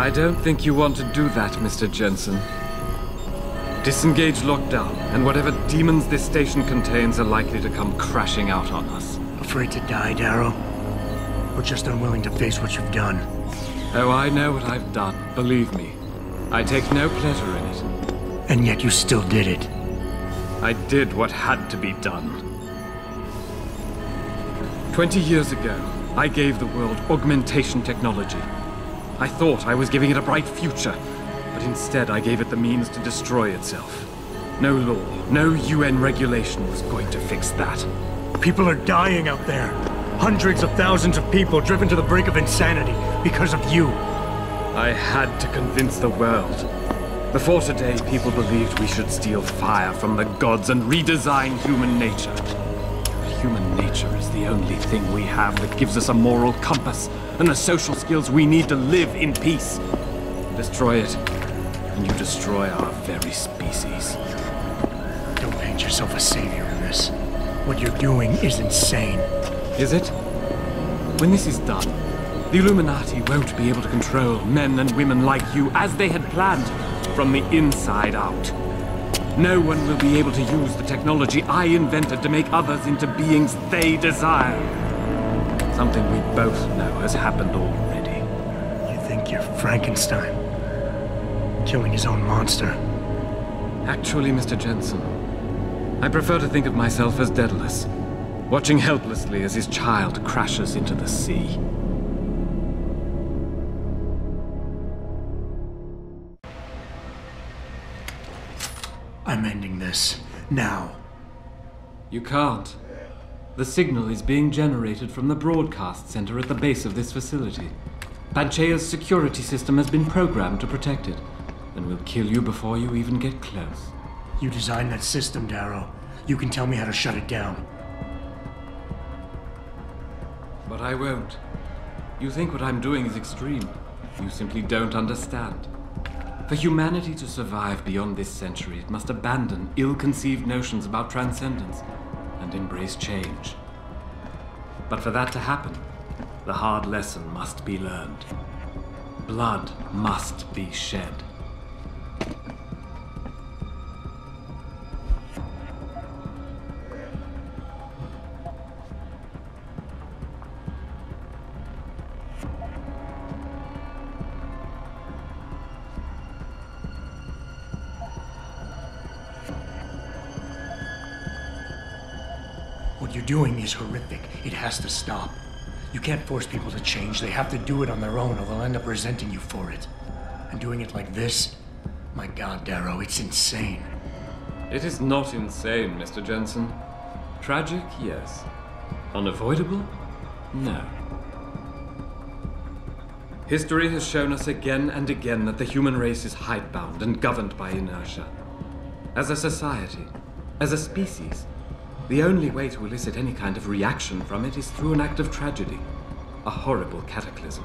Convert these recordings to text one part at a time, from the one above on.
I don't think you want to do that, Mr. Jensen. Disengage lockdown, and whatever demons this station contains are likely to come crashing out on us. Afraid to die, Darrow? Or just unwilling to face what you've done? Oh, I know what I've done, believe me. I take no pleasure in it. And yet you still did it. I did what had to be done. 20 years ago, I gave the world augmentation technology. I thought I was giving it a bright future, but instead I gave it the means to destroy itself. No law, no UN regulation was going to fix that. People are dying out there. Hundreds of thousands of people driven to the brink of insanity because of you. I had to convince the world. Before today, people believed we should steal fire from the gods and redesign human nature. But human nature is the only thing we have that gives us a moral compass and the social skills we need to live in peace. Destroy it, and you destroy our very species. Don't paint yourself a savior in this. What you're doing is insane. Is it? When this is done, the Illuminati won't be able to control men and women like you as they had planned, from the inside out. No one will be able to use the technology I invented to make others into beings they desire. Something we both know has happened already. You think you're Frankenstein? Killing his own monster? Actually, Mr. Jensen, I prefer to think of myself as Daedalus, watching helplessly as his child crashes into the sea. I'm ending this. Now. You can't. The signal is being generated from the broadcast center at the base of this facility. Panchea's security system has been programmed to protect it, and will kill you before you even get close. You designed that system, Darrow. You can tell me how to shut it down. But I won't. You think what I'm doing is extreme. You simply don't understand. For humanity to survive beyond this century, it must abandon ill-conceived notions about transcendence and embrace change. But for that to happen, the hard lesson must be learned. Blood must be shed. What you're doing is horrific. It has to stop. You can't force people to change. They have to do it on their own, or they'll end up resenting you for it. And doing it like this? My God, Darrow, it's insane. It is not insane, Mr. Jensen. Tragic, yes. Unavoidable? No. History has shown us again and again that the human race is hidebound and governed by inertia. As a society, as a species, the only way to elicit any kind of reaction from it is through an act of tragedy, a horrible cataclysm.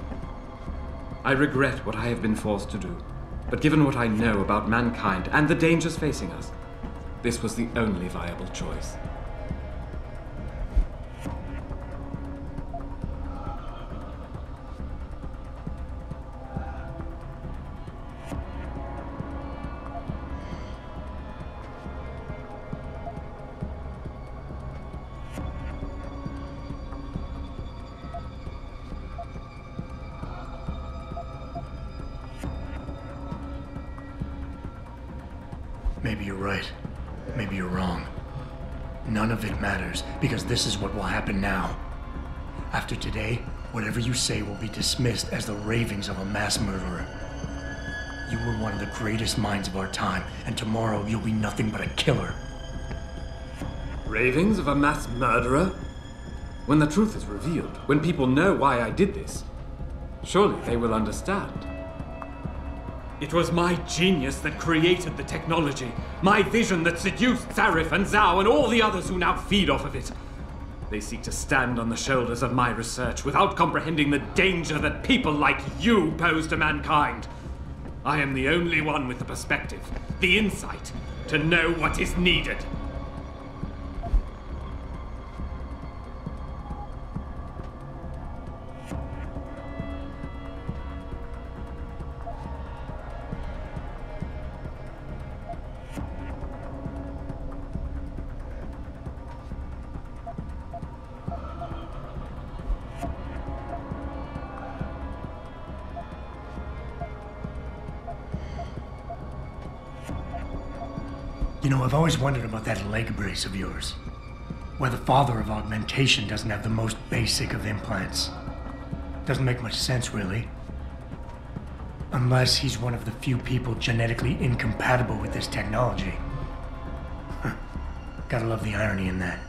I regret what I have been forced to do, but given what I know about mankind and the dangers facing us, this was the only viable choice. Maybe you're right. Maybe you're wrong. None of it matters, because this is what will happen now. After today, whatever you say will be dismissed as the ravings of a mass murderer. You were one of the greatest minds of our time, and tomorrow you'll be nothing but a killer. Ravings of a mass murderer? When the truth is revealed, when people know why I did this, surely they will understand. It was my genius that created the technology, my vision that seduced Zarif and Zhao and all the others who now feed off of it. They seek to stand on the shoulders of my research without comprehending the danger that people like you pose to mankind. I am the only one with the perspective, the insight, to know what is needed. You know, I've always wondered about that leg brace of yours. Why the father of augmentation doesn't have the most basic of implants. Doesn't make much sense, really. Unless he's one of the few people genetically incompatible with this technology. Huh. Gotta love the irony in that.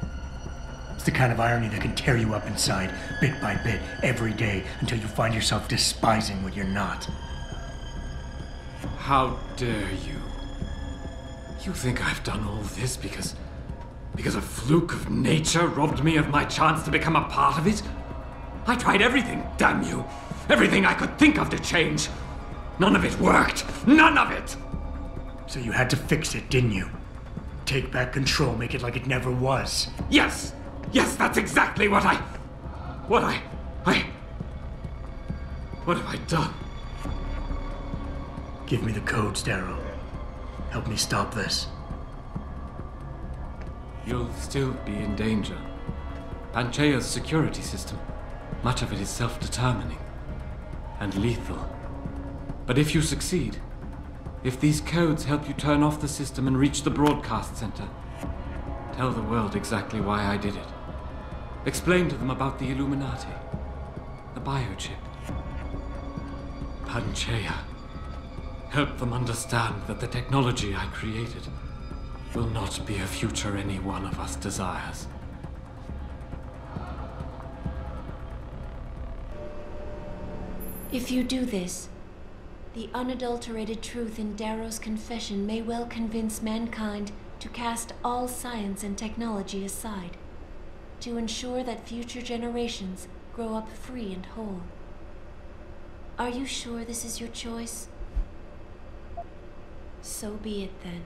It's the kind of irony that can tear you up inside, bit by bit, every day, until you find yourself despising what you're not. How dare you? You think I've done all this because a fluke of nature robbed me of my chance to become a part of it? I tried everything, damn you! Everything I could think of to change! None of it worked! None of it! So you had to fix it, didn't you? Take back control, make it like it never was. Yes! Yes, that's exactly what have I done? Give me the codes, Darrow. Help me stop this. You'll still be in danger. Panchea's security system, much of it is self-determining and lethal. But if you succeed, if these codes help you turn off the system and reach the broadcast center, tell the world exactly why I did it. Explain to them about the Illuminati, the biochip, Panchea. Help them understand that the technology I created will not be a future any one of us desires. If you do this, the unadulterated truth in Darrow's confession may well convince mankind to cast all science and technology aside, to ensure that future generations grow up free and whole. Are you sure this is your choice? So be it then.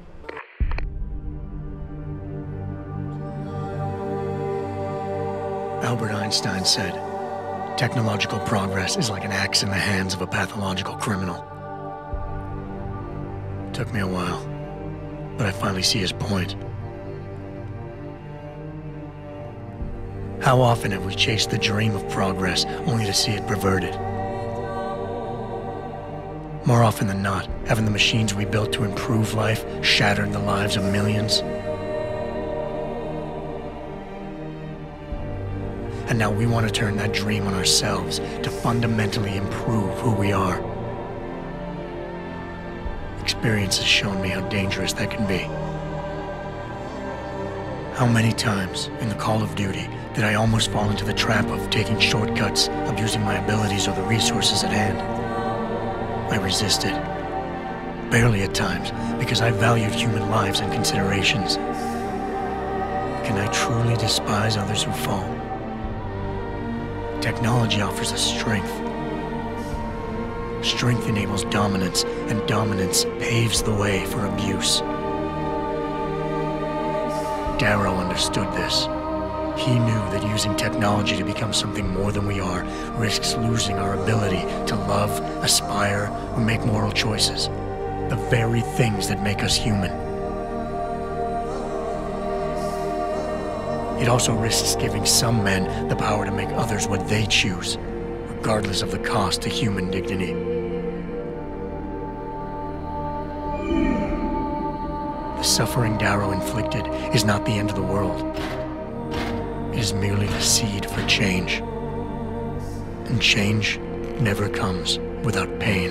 Albert Einstein said, technological progress is like an axe in the hands of a pathological criminal. Took me a while, but I finally see his point. How often have we chased the dream of progress only to see it perverted? More often than not, haven't the machines we built to improve life shattered the lives of millions? And now we want to turn that dream on ourselves to fundamentally improve who we are. Experience has shown me how dangerous that can be. How many times in the Call of Duty did I almost fall into the trap of taking shortcuts, abusing my abilities or the resources at hand? I resisted. Barely at times, because I valued human lives and considerations. Can I truly despise others who fall? Technology offers us strength. Strength enables dominance, and dominance paves the way for abuse. Darrow understood this. He knew that using technology to become something more than we are risks losing our ability to love, aspire, or make moral choices. The very things that make us human. It also risks giving some men the power to make others what they choose, regardless of the cost to human dignity. The suffering Darrow inflicted is not the end of the world. It is merely the seed for change. And change never comes without pain.